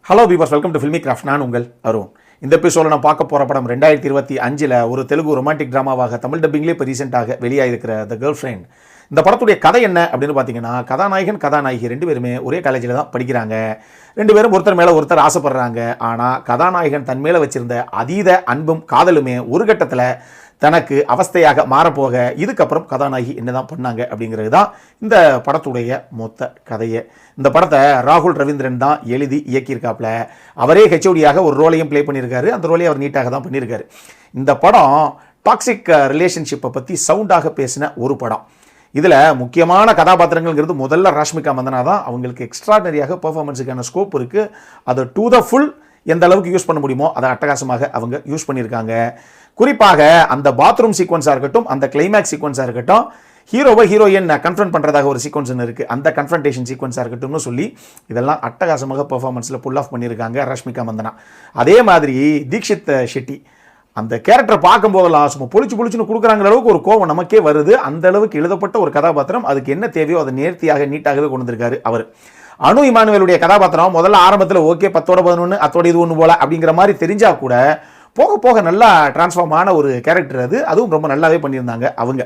Hello பீபர்ஸ், welcome to filmi craft. நான் உங்கள் அருண். இந்த எபிசோட நான் பார்க்க போகிற படம் 2025 ஒரு தெலுங்கு ரொமான்டிக் ட்ராமாவாக தமிழ் டப்பிங்லேயே இப்போ ரீசெண்டாக வெளியாகிருக்கிற த கேர்ள் ஃப்ரெண்ட். இந்த படத்துடைய கதை என்ன அப்படின்னு பார்த்தீங்கன்னா, கதாநாயகன் கதாநாயகி ரெண்டு பேருமே ஒரே காலேஜில் தான் படிக்கிறாங்க. ரெண்டு பேரும் ஒருத்தர் மேலே ஒருத்தர் ஆசைப்படுறாங்க. ஆனால் கதாநாயகன் தன் மேலே வச்சிருந்த அதீத அன்பும் காதலுமே ஒரு கட்டத்தில் தனக்கு அவஸ்தையாக மாறப்போக இதுக்கப்புறம் கதாநாயகி என்னதான் பண்ணாங்க அப்படிங்கிறது தான் இந்த படத்துடைய மொத்த கதையை. இந்த படத்தை ராகுல் ரவீந்திரன் தான் எழுதி இயக்கியிருக்காப்புல. அவரே ஹெச்ஓடியாக ஒரு ரோலையும் ப்ளே பண்ணியிருக்காரு. அந்த ரோலையும் அவர் நீட்டாக தான் பண்ணியிருக்காரு. இந்த படம் டாக்ஸிக் ரிலேஷன்ஷிப்பை பற்றி சவுண்டாக பேசின ஒரு படம். இதில் முக்கியமான கதாபாத்திரங்கள்ங்கிறது முதல்ல ராஷ்மிகா மந்தனா தான். அவங்களுக்கு எக்ஸ்ட்ராடனரியாக பெர்ஃபார்மன்ஸுக்கான ஸ்கோப் இருக்குது. அதை டு த ஃபுல் எந்த அளவுக்கு யூஸ் பண்ண முடியுமோ அதை அட்டகாசமாக அவங்க யூஸ் பண்ணியிருக்காங்க. குறிப்பாக அந்த பாத்ரூம் சீக்வன்ஸாக இருக்கட்டும், அந்த கிளைமேக்ஸ் சீக்வன்ஸாக இருக்கட்டும், ஹீரோவை ஹீரோயின் கன்ஃபரண்ட் பண்ணுறதாக ஒரு சீக்வன்ஸ் இருக்குது, அந்த கன்ஃபரன்டேஷன் சீக்வன்ஸாக இருக்கட்டும்னு சொல்லி இதெல்லாம் அட்டகாசமாக பெர்ஃபார்மன்ஸில் புல் ஆஃப் பண்ணியிருக்காங்க ராஷ்மிகா மந்தனா. அதே மாதிரி தீக்ஷித் ஷெட்டி அந்த கேரக்டரை பார்க்கும்போதெல்லாம் சும்மா பொழிச்சுன்னு கொடுக்குறாங்கிற அளவுக்கு ஒரு கோவம் நமக்கே வருது. அந்த அளவுக்கு எழுதப்பட்ட ஒரு கதாபாத்திரம். அதுக்கு என்ன தேவையோ அதை நேர்த்தியாக நீட்டாகவே கொண்டு வந்திருக்காரு அவர். அனு இமானுவேலுடைய கதாபாத்திரம் முதல்ல ஆரம்பத்தில் ஓகே 10/11 அத்தோட இது ஒன்று போல அப்படிங்கிற மாதிரி தெரிஞ்சா கூட போக போக நல்லா டிரான்ஸ்ஃபார்ம் ஆன ஒரு கேரக்டர் அது. அதுவும் ரொம்ப நல்லாவே பண்ணியிருந்தாங்க அவங்க.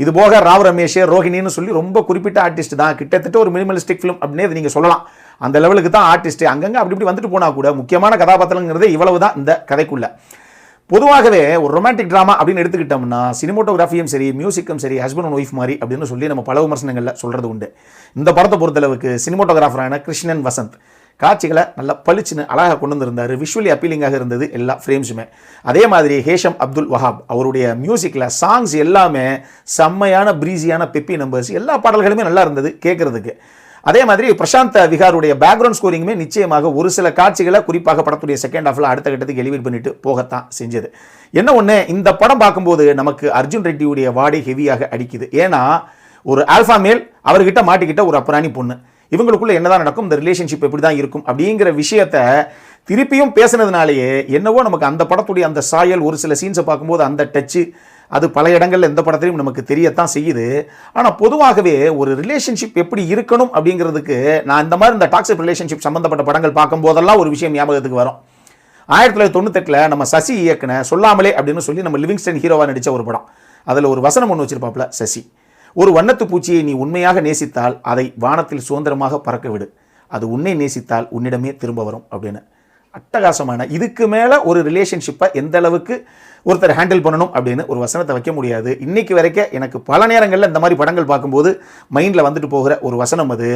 இது போக ராவ் ரமேஷ், ரோஹிணின்னு சொல்லி ரொம்ப குறிப்பிட்ட ஆர்டிஸ்ட் தான். கிட்டத்தட்ட ஒரு மினிமலிஸ்டிக் ஃபிலிம் அப்படின்னு நீங்கள் சொல்லலாம். அந்த லெவலுக்கு தான் ஆர்டிஸ்ட். அங்கங்கே அப்படி இப்படி வந்துட்டு போனால் கூட முக்கியமான கதாபாத்திரங்கிறது இவ்வளவு தான் இந்த கதைக்குள்ள. பொதுவாகவே ஒரு ரொமான்டிக் ட்ராமா அப்படின்னு எடுத்துக்கிட்டோம்னா சினிமோட்டோகிராஃபியும் சரி, மியூசிக்கும் சரி, ஹஸ்பண்ட் அண்ட் ஒய்ஃப் மாதிரி அப்படின்னு சொல்லி நம்ம பல விமர்சனங்களில் சொல்கிறது உண்டு. இந்த படத்தை பொறுத்தளவுக்கு சினிமோட்டோகிராஃபரான கிருஷ்ணன் வசந்த் காட்சிகளை நல்லா பளிச்சுன்னு அழகாக கொண்டு வந்திருந்தார். விஷுவலி அப்பீலிங்காக இருந்தது எல்லா ஃப்ரேம்ஸுமே. அதே மாதிரி ஹேஷம் அப்துல் வஹாப் அவருடைய மியூசிக்கில் சாங்ஸ் எல்லாமே செம்மையான ப்ரீஸியான பெப்பி நம்பர்ஸ், எல்லா பாடல்களுமே நல்லா இருந்தது கேட்குறதுக்கு. அதே மாதிரி பிரசாந்த் விகாருடைய பேக்ரவுண்ட் ஸ்கோரிங்குமே நிச்சயமாக ஒரு சில காட்சிகளை குறிப்பாக படத்துடைய செகண்ட் ஹாஃபில் அடுத்த கட்டத்துக்கு எலிவேட் பண்ணிட்டு போகத்தான் செஞ்சது. என்ன ஒன்று, இந்த படம் பார்க்கும்போது நமக்கு அர்ஜுன் ரெட்டியுடைய வாடை ஹெவியாக அடிக்குது. ஏன்னா ஒரு ஆல்ஃபா மேல் அவர்கிட்ட மாட்டிக்கிட்ட ஒரு அப்புறாணி பொண்ணு, இவங்களுக்குள்ள என்னதான் நடக்கும், இந்த ரிலேஷன்ஷிப் எப்படி தான் இருக்கும் அப்படிங்கிற விஷயத்த திருப்பியும் பேசுனதுனாலேயே என்னவோ நமக்கு அந்த படத்துடைய அந்த சாயல், ஒரு சில சீன்ஸை பார்க்கும்போது அந்த டச்சு, அது பல இடங்கள்ல எந்த படத்திலையும் நமக்கு தெரியத்தான் செய்யுது. ஆனால் பொதுவாகவே ஒரு ரிலேஷன்ஷிப் எப்படி இருக்கணும் அப்படிங்கிறதுக்கு நான் இந்த மாதிரி இந்த டாக்ஸிக் ரிலேஷன்ஷிப் சம்பந்தப்பட்ட படங்கள் பார்க்கும்போதெல்லாம் ஒரு விஷயம் ஞாபகத்துக்கு வரும். 1998 நம்ம சசி இயக்குன சொல்லாமலே அப்படின்னு சொல்லி நம்ம லிவிங்ஸ்டன் ஹீரோவாக நடித்த ஒரு படம். அதில் ஒரு வசனம் ஒன்று வச்சிருப்பாப்புல சசி, ஒரு வண்ணத்து பூச்சியை நீ உண்மையாக நேசித்தால் அதை வானத்தில் சுதந்திரமாக பறக்க விடு, அது உன்னை நேசித்தால் உன்னிடமே திரும்ப வரும் அப்படின்னு. அட்டகாசமான, இதுக்கு மேலே ஒரு ரிலேஷன்ஷிப்பை எந்த அளவுக்கு ஒருத்தர் ஹேண்டில் பண்ணணும் அப்படின்னு ஒரு வசனத்தை வைக்க முடியாது. இன்னைக்கு வரைக்கும் எனக்கு பல நேரங்களில் இந்த மாதிரி படங்கள் பார்க்கும்போது மைண்டில் வந்துட்டு போகிற ஒரு வசனம் அது.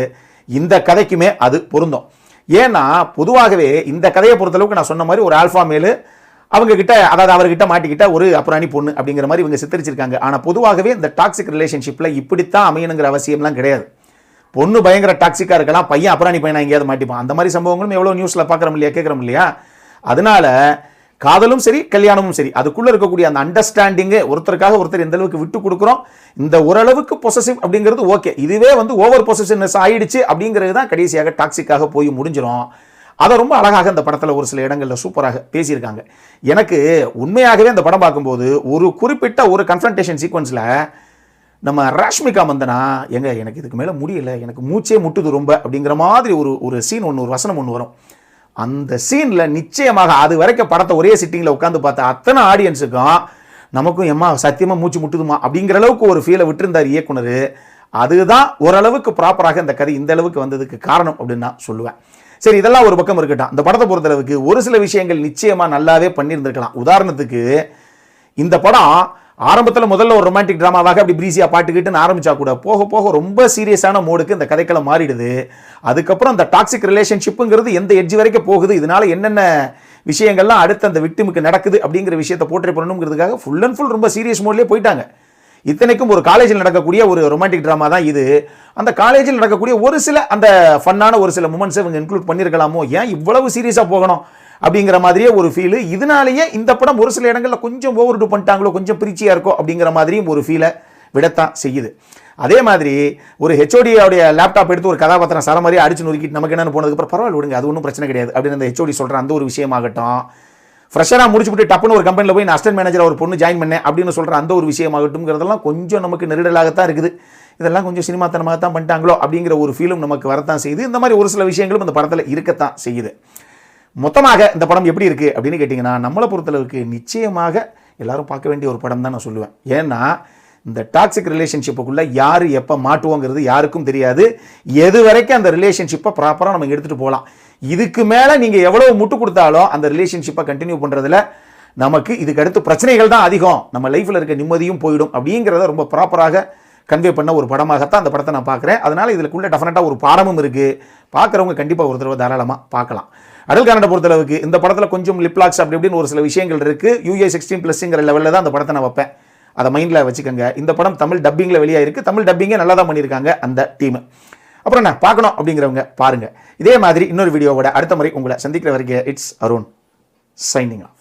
இந்த கதைக்குமே அது பொருந்தும். ஏன்னா பொதுவாகவே இந்த கதையை பொறுத்தளவுக்கு நான் சொன்ன மாதிரி ஒரு ஆல்ஃபா மேலு அவங்க கிட்ட, அதாவது அவர்கிட்ட மாட்டிக்கிட்ட ஒரு அப்புறாணி பொண்ணு அப்படிங்கிற மாதிரி இவங்க சித்தரிச்சிருக்காங்க. ஆனால் பொதுவாகவே இந்த டாக்ஸிக் ரிலேஷன்ஷிப்பில் இப்படித்தான் அமையணுங்கிற அவசியம்லாம் கிடையாது. பொண்ணு பயங்கர டாக்ஸிக்காக இருக்கலாம், பையன் அப்புறாணி பையனா எங்கேயாவது மாட்டிப்பான். அந்த மாதிரி சம்பவங்களும் எவ்வளோ நியூஸில் பார்க்குறோம் இல்லையா, கேட்குறோம் இல்லையா. அதனால காதலும் சரி, கல்யாணமும் சரி, அதுக்குள்ளே இருக்கக்கூடிய அந்த அண்டர்ஸ்டாண்டிங்கு, ஒருத்தருக்காக ஒருத்தர் எந்த அளவுக்கு விட்டு கொடுக்குறோம், இந்த ஓரளவுக்கு பொசசிவ் அப்படிங்கிறது ஓகே. இதுவே ஓவர் பொசசிவ்னஸ் ஆயிடுச்சு அப்படிங்கிறது தான் கடைசியாக டாக்ஸிக்காக போய் முடிஞ்சிடும். அதை ரொம்ப அழகாக இந்த படத்தில் ஒரு சில இடங்களில் சூப்பராக பேசியிருக்காங்க. எனக்கு உண்மையாகவே இந்த படம் பார்க்கும்போது ஒரு குறிப்பிட்ட ஒரு கன்ஃபரன்டேஷன் சீக்வன்ஸில் நம்ம ராஷ்மிகா மந்தனா எனக்கு இதுக்கு மேலே முடியல, எனக்கு மூச்சே முட்டுது ரொம்ப அப்படிங்கிற மாதிரி ஒரு சீன் ஒன்று, ஒரு வசனம் ஒன்று வரும். அந்த சீனில் நிச்சயமாக அது வரைக்கும் படத்தை ஒரே சிட்டிங்கில் உட்காந்து பார்த்த அத்தனை ஆடியன்ஸுக்கும் நமக்கும் எம்மா சத்தியமாக மூச்சு முட்டுதுமா அப்படிங்கிற அளவுக்கு ஒரு ஃபீலை விட்டுருந்தார் இயக்குனர். அதுதான் ஓரளவுக்கு ப்ராப்பராக இந்த கதை இந்த அளவுக்கு வந்ததுக்கு காரணம் அப்படின்னு நான் சொல்லுவேன். சரி, இதெல்லாம் ஒரு பக்கம் இருக்கட்டும். இந்த படத்தை பொறுத்தளவுக்கு ஒரு சில விஷயங்கள் நிச்சயமாக நல்லாவே பண்ணியிருந்திருக்கலாம். உதாரணத்துக்கு இந்த படம் ஆரம்பத்தில் முதல்ல ஒரு ரொமான்டிக் ட்ராமாவாக அப்படி ப்ரீஸியாக பாட்டுக்கிட்டுன்னு ஆரம்பிச்சா கூட போக போக ரொம்ப சீரியஸான மோடுக்கு இந்த கதைக்களம் மாறிடுது. அதுக்கப்புறம் அந்த டாக்ஸிக் ரிலேஷன்ஷிப்புங்கிறது எந்த எட்ஜ் வரைக்கும் போகுது, இதனால என்னென்ன விஷயங்கள்லாம் அடுத்து அந்த விக்டிமுக்கு நடக்குது அப்படிங்கிற விஷயத்தை போர்ட்ரே பண்ணணுங்கிறதுக்காக ஃபுல் அண்ட் ஃபுல் ரொம்ப சீரியஸ் மோட்லேயே போயிட்டாங்க. இத்தனைக்கும் ஒரு காலேஜில் நடக்கக்கூடிய ஒரு ரொமான்டிக் ட்ராமா தான் இது. அந்த காலேஜில் நடக்கக்கூடிய ஒரு சில அந்த ஃபன்னான ஒரு சில மூமெண்ட்ஸை இவங்க இன்க்ளூட் பண்ணியிருக்கலாமோ, ஏன் இவ்வளவு சீரியஸாக போகணும் அப்படிங்கிற மாதிரியே ஒரு ஃபீலு. இதனாலேயே இந்த படம் ஒரு சில இடங்களில் கொஞ்சம் ஓவர் டூ பண்ணிட்டாங்களோ, கொஞ்சம் பிரிச்சியாக இருக்கோ அப்படிங்கிற மாதிரியும் ஒரு ஃபீலை விடத்தான் செய்யுது. அதே மாதிரி ஒரு ஹெச்ஓடியோடைய லேப்டாப் எடுத்து ஒரு கதாபாத்திரம் சர மாதிரி அடிச்சு நொறுக்கிட்டு நமக்கு என்னென்னு போனதுக்கப்புறம் பரவாயில்ல விடுங்க, அது ஒன்றும் பிரச்சனை கிடையாது அப்படின்னு அந்த ஹெச்ஓடி சொல்கிற அந்த ஒரு விஷயமாகட்டும், ஃப்ரெஷராக முடிச்சுட்டு டப்புன்னு ஒரு கம்பெனியில் போய் நான் அசிஸ்டன்ட் மேனேஜராக ஒரு பொண்ணு ஜாயின் பண்ணேன் அப்படின்னு சொல்கிற அந்த ஒரு விஷயமாகட்டும்ங்கிறதெல்லாம் கொஞ்சம் நமக்கு நெருடலாகத்தான் இருக்குது. இதெல்லாம் கொஞ்சம் சினிமாத்தனமாக தான் பண்ணிட்டாங்களோ அப்படிங்கிற ஒரு ஃபீலும் நமக்கு வரத்தான் செய்யுது. இந்த மாதிரி ஒரு சில விஷயங்களும் இந்த படத்தில் இருக்கத்தான் செய்யுது. மொத்தமாக இந்த படம் எப்படி இருக்குது அப்படின்னு கேட்டிங்கன்னா, நம்மளை பொறுத்தளவுக்கு நிச்சயமாக எல்லாரும் பார்க்க வேண்டிய ஒரு படம் தான் நான் சொல்லுவேன். ஏன்னா இந்த டாக்ஸிக் ரிலேஷன்ஷிப்புக்குள்ளே யார் எப்போ மாட்டுவோங்கிறது யாருக்கும் தெரியாது. எது வரைக்கும் அந்த ரிலேஷன்ஷிப்பை ப்ராப்பராக நம்ம எடுத்துகிட்டு போகலாம். இதுக்கு மேலே நீங்கள் எவ்வளோ முட்டு கொடுத்தாலும் அந்த ரிலேஷன்ஷிப்பை கண்டினியூ பண்ணுறதுல நமக்கு இதுக்கு அடுத்து பிரச்சனைகள் தான் அதிகம், நம்ம லைஃப்பில் இருக்க நிம்மதியும் போயிடும் அப்படிங்கிறத ரொம்ப ப்ராப்பராக கன்வே பண்ண ஒரு படமாகத்தான் அந்த படத்தை நான் பார்க்குறேன். அதனால் இதுக்குள்ளே டெஃபினட்டாக ஒரு பாடமும் இருக்குது. பார்க்குறவங்க கண்டிப்பாக ஒரு தடவை தாராளமாக பார்க்கலாம். அடல் கன்னடை பொறுத்தளவுக்கு இந்த படத்தில் கொஞ்சம் லிப்லாக்ஸ் அப்படி இப்படின்னு ஒரு சில விஷயங்கள் இருக்குது. UA16+ங்கிற லெவலில் தான் அந்த படத்தை நான் வைப்பேன். அதை மைண்டில் வச்சுக்கோங்க. இந்த படம் தமிழ் டப்பிங்கில் வெளியாயிருக்கு. தமிழ் டப்பிங்கே நல்லா தான் பண்ணியிருக்காங்க அந்த டீம். அப்புறம் என்ன பார்க்கணும் அப்படிங்கிறவங்க பாருங்கள். இதே மாதிரி இன்னொரு வீடியோவோட அடுத்த முறை உங்களை சந்திக்கிற வரைக்கும் இட்ஸ் அருண் சைனிங் ஆஃப்.